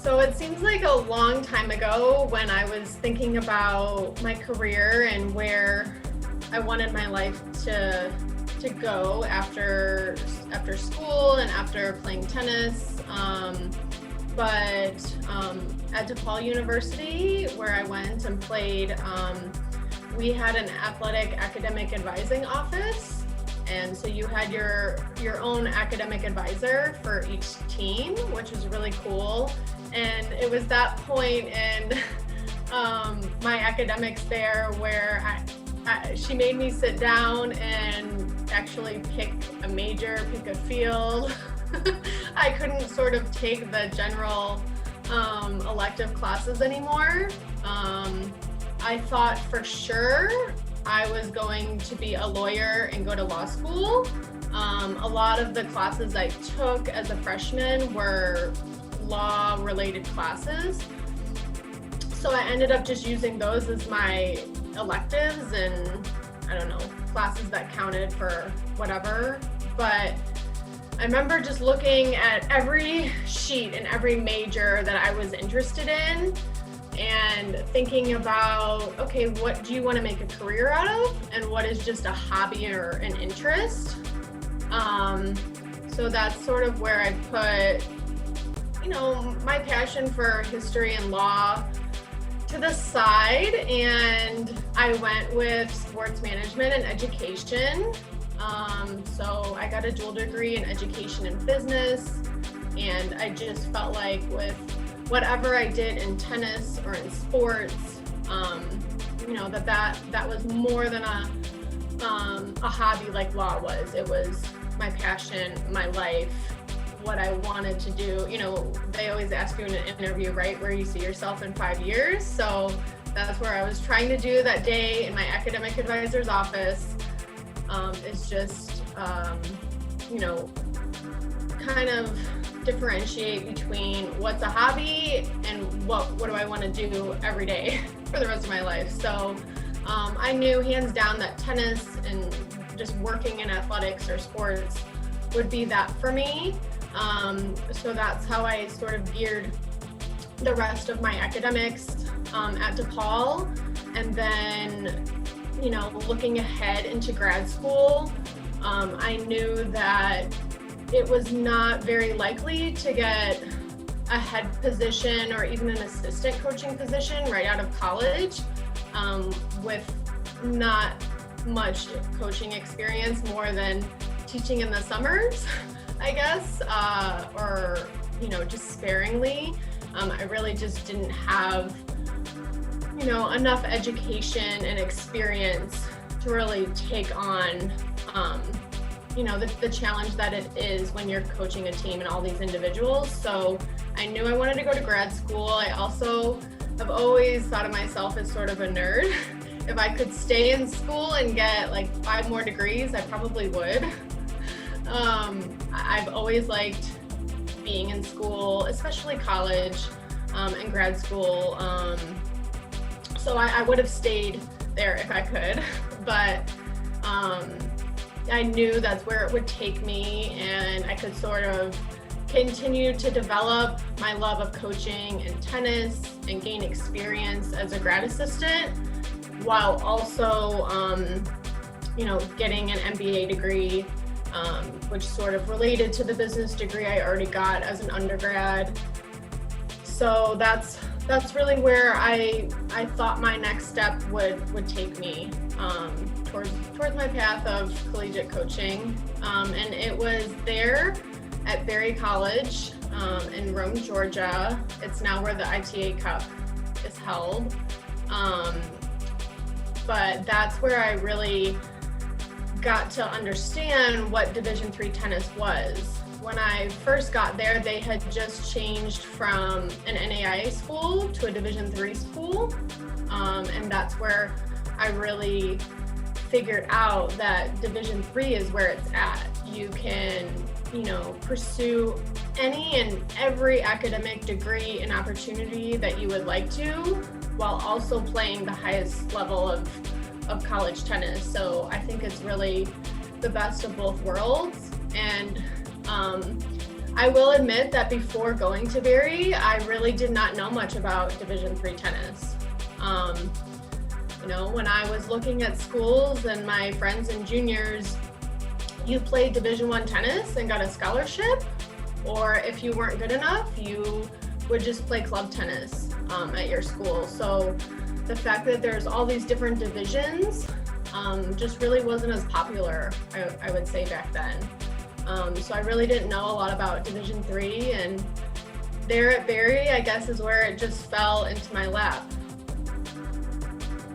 So it seems like a long time ago when I was thinking about my career and where I wanted my life to go after school and after playing tennis. But at DePaul University, where I went and played, we had an athletic academic advising office. And so you had your own academic advisor for each team, which was really cool. And it was that point in my academics there where she made me sit down and actually pick a major, pick a field. I couldn't sort of take the general elective classes anymore. I thought for sure I was going to be a lawyer and go to law school. A lot of the classes I took as a freshman were law-related classes. So I ended up just using those as my electives and, I don't know, classes that counted for whatever. But I remember just looking at every sheet and every major that I was interested in and thinking about, okay, what do you want to make a career out of? And what is just a hobby or an interest? So that's sort of where I put, my passion for history and law to the side, and I went with sports management and education. So I got a dual degree in education and business, and I just felt like with whatever I did in tennis or in sports, that was more than a hobby like law was. It was my passion, my life, what I wanted to do. They always ask you in an interview, right, where you see yourself in 5 years. So that's where I was trying to do that day in my academic advisor's office. It's just, kind of differentiate between what's a hobby and what do I want to do every day for the rest of my life. So I knew hands down that tennis and just working in athletics or sports would be that for me. So that's how I sort of geared the rest of my academics at DePaul. And then, looking ahead into grad school, I knew that it was not very likely to get a head position or even an assistant coaching position right out of college with not much coaching experience more than teaching in the summers, I guess, or, just sparingly. I really just didn't have, enough education and experience to really take on, the challenge that it is when you're coaching a team and all these individuals. So I knew I wanted to go to grad school. I also have always thought of myself as sort of a nerd. If I could stay in school and get like 5 more degrees, I probably would. I've always liked being in school, especially college and grad school. So I would have stayed there if I could, but I knew that's where it would take me, and I could sort of continue to develop my love of coaching and tennis and gain experience as a grad assistant while also, getting an MBA degree, which sort of related to the business degree I already got as an undergrad. So that's really where I thought my next step would take me towards my path of collegiate coaching. And it was there at Berry College in Rome, Georgia. It's now where the ITA Cup is held. But that's where I really got to understand what Division III tennis was. When I first got there, they had just changed from an NAIA school to a Division III school. And that's where I really figured out that Division III is where it's at. You can, pursue any and every academic degree and opportunity that you would like to, while also playing the highest level of college tennis. So I think it's really the best of both worlds. And I will admit that before going to Berry, I really did not know much about Division III tennis. You know, when I was looking at schools and my friends and juniors, you played Division I tennis and got a scholarship, or if you weren't good enough, you would just play club tennis at your school. So the fact that there's all these different divisions just really wasn't as popular, I would say, back then. So I really didn't know a lot about Division III, and there at Berry, I guess, is where it just fell into my lap.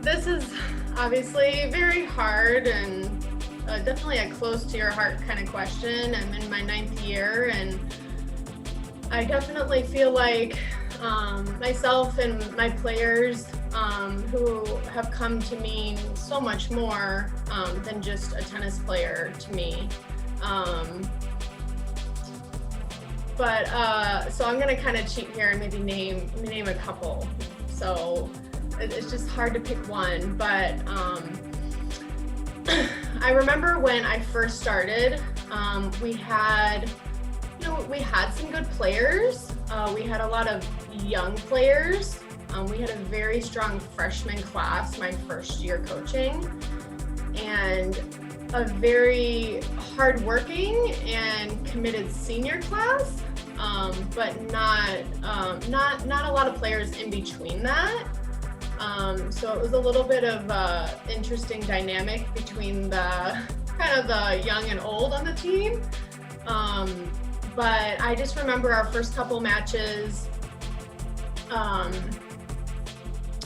This is obviously very hard and definitely a close to your heart kind of question. I'm in my 9th year, and I definitely feel like myself and my players who have come to mean so much more than just a tennis player to me. So I'm gonna kind of cheat here and maybe name a couple. So it's just hard to pick one, but I remember when I first started, we had some good players. We had a lot of young players. We had a very strong freshman class my first year coaching, and a very hardworking and committed senior class, but not a lot of players in between that. So it was a little bit of a interesting dynamic between the kind of the young and old on the team. But I just remember our first couple matches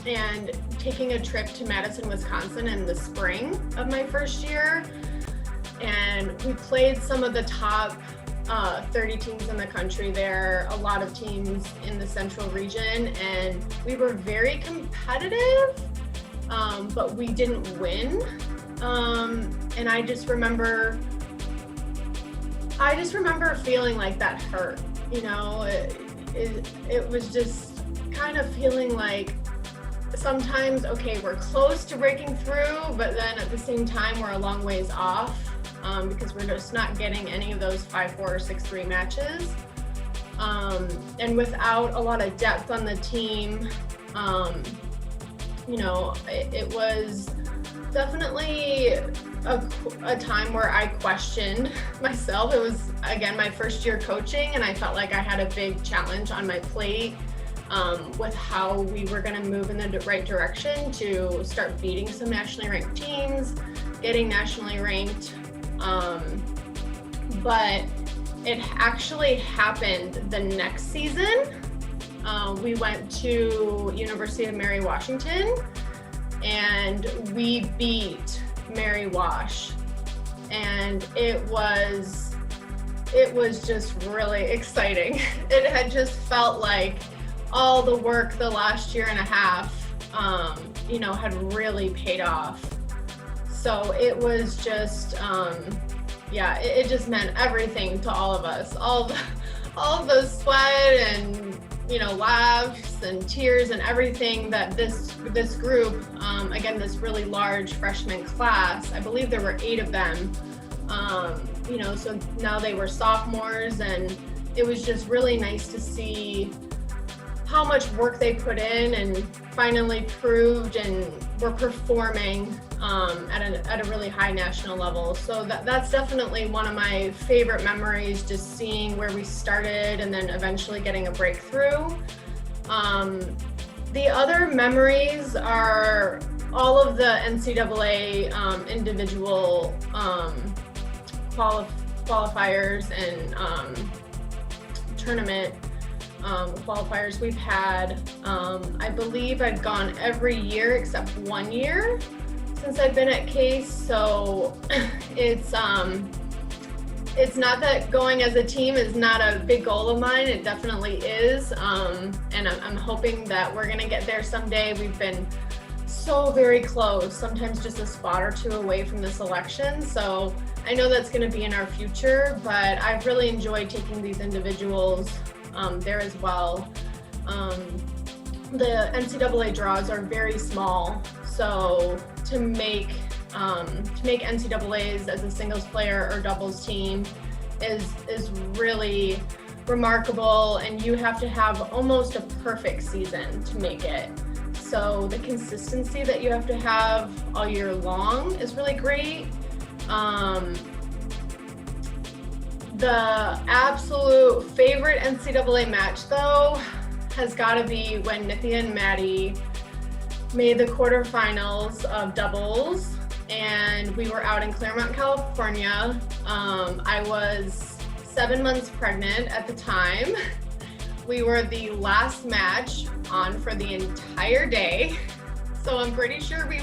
and taking a trip to Madison, Wisconsin in the spring of my first year. And we played some of the top 30 teams in the country there, a lot of teams in the central region, and we were very competitive, but we didn't win. And I just remember feeling like that hurt, you know. It was just kind of feeling like sometimes, okay, we're close to breaking through, but then at the same time, we're a long ways off. Because we're just not getting any of those 5-4 or 6-3 matches. And without a lot of depth on the team, you know, it was definitely a time where I questioned myself. It was, again, my first year coaching, and I felt like I had a big challenge on my plate with how we were going to move in the right direction to start beating some nationally ranked teams, getting nationally ranked. But it actually happened the next season. We went to University of Mary Washington, and we beat Mary Wash, and it was just really exciting. It had just felt like all the work the last year and a half, you know, had really paid off. So it was just, it just meant everything to all of us. All of the sweat and, you know, laughs and tears and everything that this group, again, this really large freshman class, I believe there were 8 of them, you know, so now they were sophomores, and it was just really nice to see how much work they put in and finally proved and were performing at a really high national level. So that's definitely one of my favorite memories, just seeing where we started and then eventually getting a breakthrough. The other memories are all of the NCAA individual qualifiers and tournament qualifiers we've had. I believe I've gone every year except 1 year since I've been at Case, so it's not that going as a team is not a big goal of mine. It definitely is, and I'm hoping that we're gonna get there someday. We've been so very close, sometimes just a spot or two away from the selection, so I know that's gonna be in our future, but I've really enjoyed taking these individuals there as well. The NCAA draws are very small, so to make NCAAs as a singles player or doubles team is really remarkable, and you have to have almost a perfect season to make it. So the consistency that you have to have all year long is really great. The absolute favorite NCAA match, though, has got to be when Nithya and Maddie made the quarterfinals of doubles, and we were out in Claremont, California. I was 7 months pregnant at the time. We were the last match on for the entire day, so I'm pretty sure we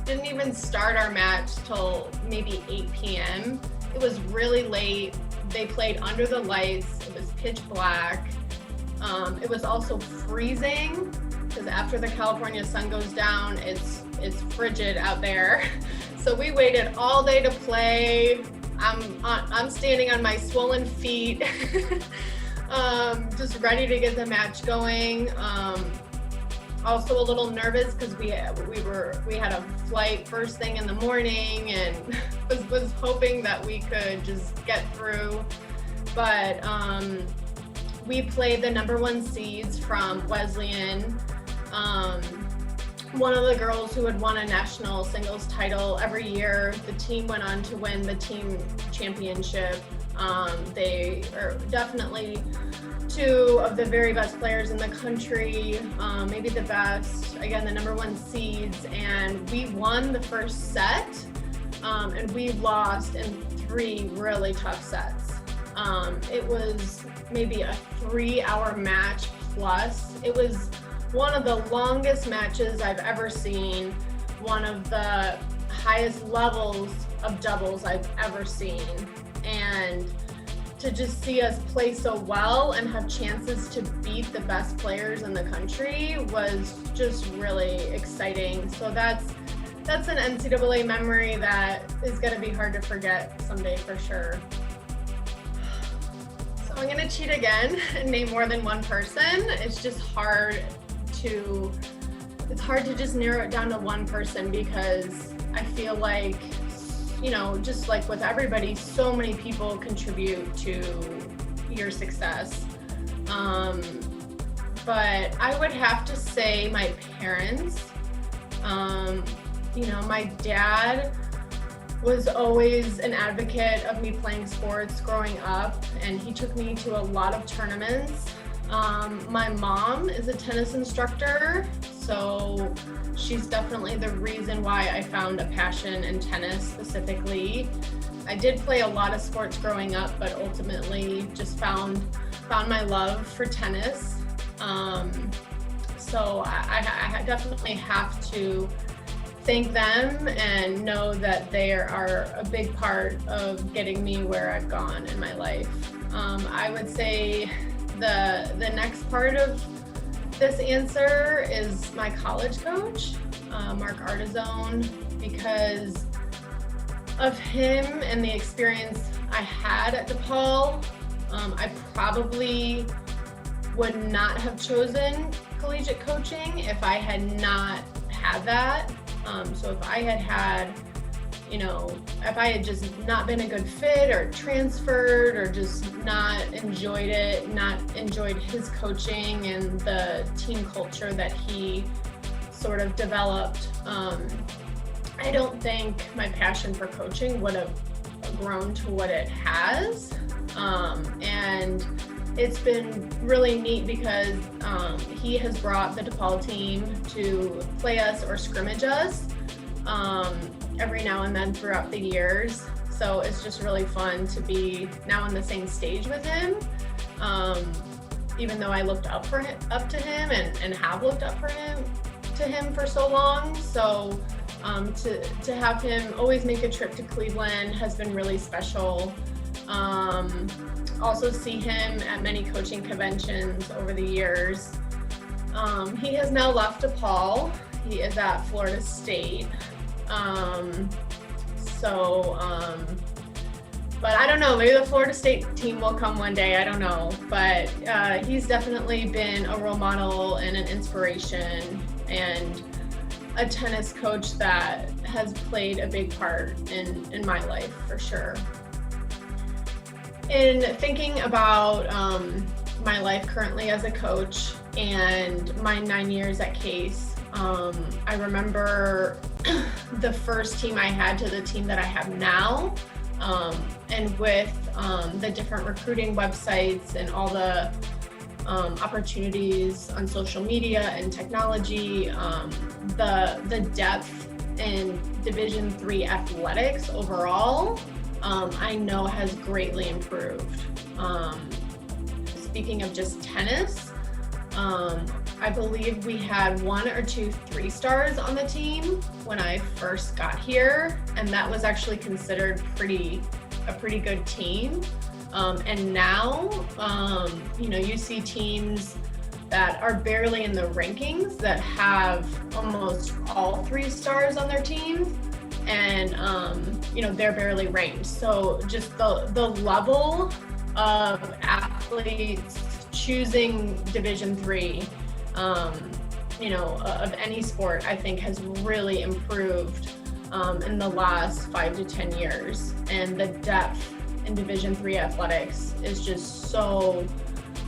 didn't even start our match till maybe 8 p.m. It was really late. They played under the lights. It was pitch black. It was also freezing because after the California sun goes down, it's frigid out there. So we waited all day to play. I'm standing on my swollen feet, just ready to get the match going. Also a little nervous because we had a flight first thing in the morning, and was hoping that we could just get through. But we played the #1 seeds from Wesleyan. One of the girls who had won a national singles title every year. The team went on to win the team championship. They are definitely two of the very best players in the country, maybe the best. Again, the #1 seeds, and we won the first set, and we lost in 3 really tough sets. It was maybe a 3-hour match plus. It was one of the longest matches I've ever seen, one of the highest levels of doubles I've ever seen. And to just see us play so well and have chances to beat the best players in the country was just really exciting. So that's an NCAA memory that is going to be hard to forget someday for sure. So I'm going to cheat again and name more than one person. It's just hard to just narrow it down to one person, because I feel like, just like with everybody, so many people contribute to your success. But I would have to say my parents. My dad was always an advocate of me playing sports growing up, and he took me to a lot of tournaments. My mom is a tennis instructor, so she's definitely the reason why I found a passion in tennis specifically. I did play a lot of sports growing up, but ultimately just found my love for tennis. So I definitely have to thank them and know that they are a big part of getting me where I've gone in my life. I would say the next part of this answer is my college coach, Mark Artizone, because of him and the experience I had at DePaul. I probably would not have chosen collegiate coaching if I had not had that. So if I had if I had just not been a good fit or transferred or just not enjoyed it, not enjoyed his coaching and the team culture that he sort of developed, I don't think my passion for coaching would have grown to what it has. And it's been really neat because he has brought the DePaul team to play us or scrimmage us every now and then throughout the years. So it's just really fun to be now on the same stage with him, even though I looked up to him and have looked up to him for so long. So to have him always make a trip to Cleveland has been really special. Also see him at many coaching conventions over the years. He has now left DePaul. He is at Florida State. But I don't know, maybe the Florida State team will come one day, I don't know. But he's definitely been a role model and an inspiration and a tennis coach that has played a big part in my life for sure. In thinking about my life currently as a coach and my 9 years at Case, I remember the first team I had to the team that I have now, and with the different recruiting websites and all the opportunities on social media and technology, the depth in Division III athletics overall, I know has greatly improved. Speaking of just tennis, I believe we had 1 or 2 3-stars on the team when I first got here, and that was actually considered a pretty good team. And now, you see teams that are barely in the rankings that have almost all 3-stars on their team, and they're barely ranked. So just the level of athletes choosing Division III, of any sport, I think has really improved in the last 5 to 10 years. And the depth in Division III athletics is just so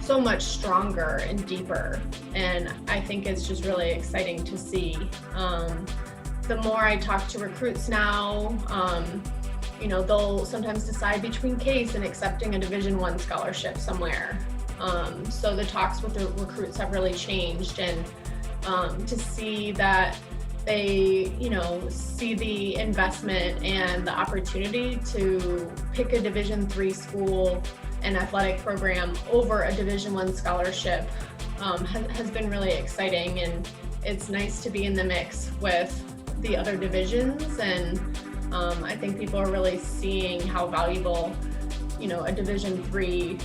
much stronger and deeper. And I think it's just really exciting to see. The more I talk to recruits now, they'll sometimes decide between Case and accepting a Division I scholarship somewhere. So the talks with the recruits have really changed, and to see that they, see the investment and the opportunity to pick a Division III school and athletic program over a Division I scholarship has been really exciting. And it's nice to be in the mix with the other divisions, and I think people are really seeing how valuable, a Division III,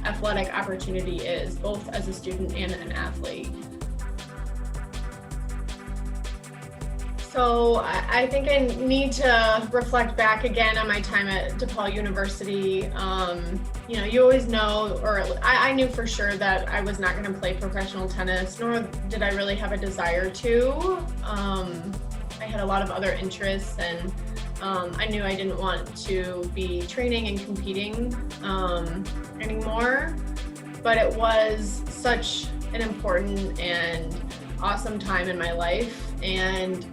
athletic opportunity is, both as a student and an athlete. So I think I need to reflect back again on my time at DePaul University. You always know, or I knew for sure that I was not going to play professional tennis, nor did I really have a desire to. I had a lot of other interests, and I knew I didn't want to be training and competing anymore. But it was such an important and awesome time in my life. And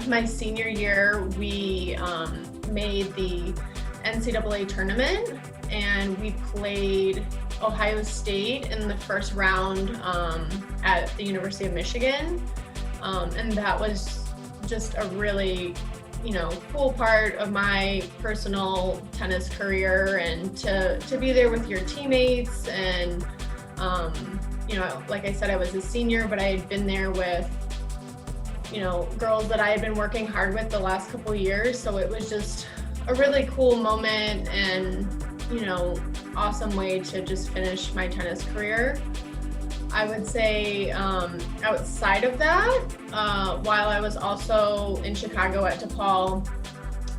my senior year, we made the NCAA tournament, and we played Ohio State in the first round at the University of Michigan. And that was just a really, cool part of my personal tennis career, and to be there with your teammates. And, like I said, I was a senior, but I had been there with, girls that I had been working hard with the last couple of years. So it was just a really cool moment, and, awesome way to just finish my tennis career. I would say outside of that, while I was also in Chicago at DePaul,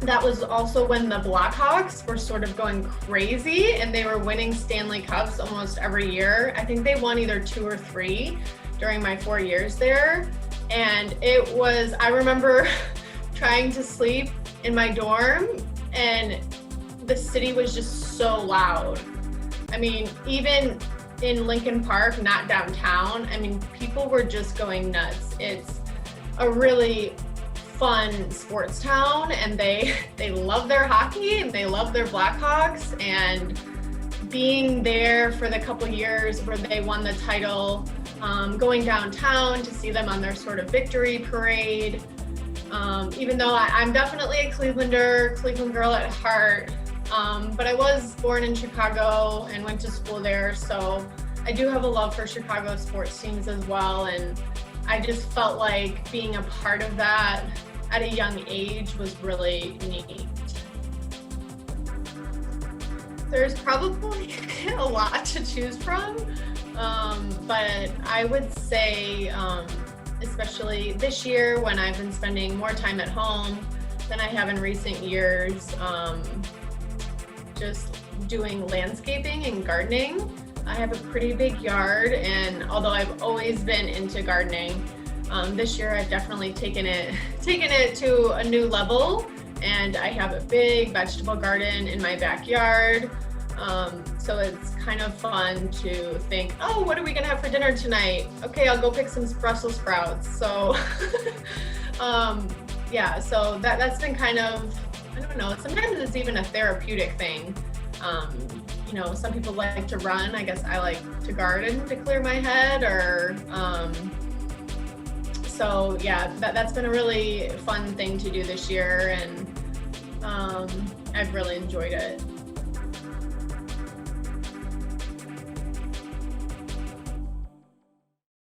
that was also when the Blackhawks were sort of going crazy, and they were winning Stanley Cups almost every year. I think they won either 2 or 3 during my 4 years there. And I remember trying to sleep in my dorm, and the city was just so loud. I mean, even in Lincoln Park, not downtown, people were just going nuts. It's a really fun sports town, and they love their hockey, and they love their Blackhawks. And being there for the couple years where they won the title, going downtown to see them on their sort of victory parade, even though I'm definitely a Cleveland girl at heart, but I was born in Chicago and went to school there, so I do have a love for Chicago sports teams as well. And I just felt like being a part of that at a young age was really neat. There's probably a lot to choose from, but I would say, especially this year when I've been spending more time at home than I have in recent years, just doing landscaping and gardening. I have a pretty big yard, and although I've always been into gardening, this year I've definitely taken it to a new level, and I have a big vegetable garden in my backyard. So it's kind of fun to think, oh, what are we gonna have for dinner tonight? Okay, I'll go pick some Brussels sprouts. So yeah, so that's been kind of, I don't know, sometimes it's even a therapeutic thing. You know, some people like to run. I guess I like to garden to clear my head, or so yeah, that's been a really fun thing to do this year, and I've really enjoyed it.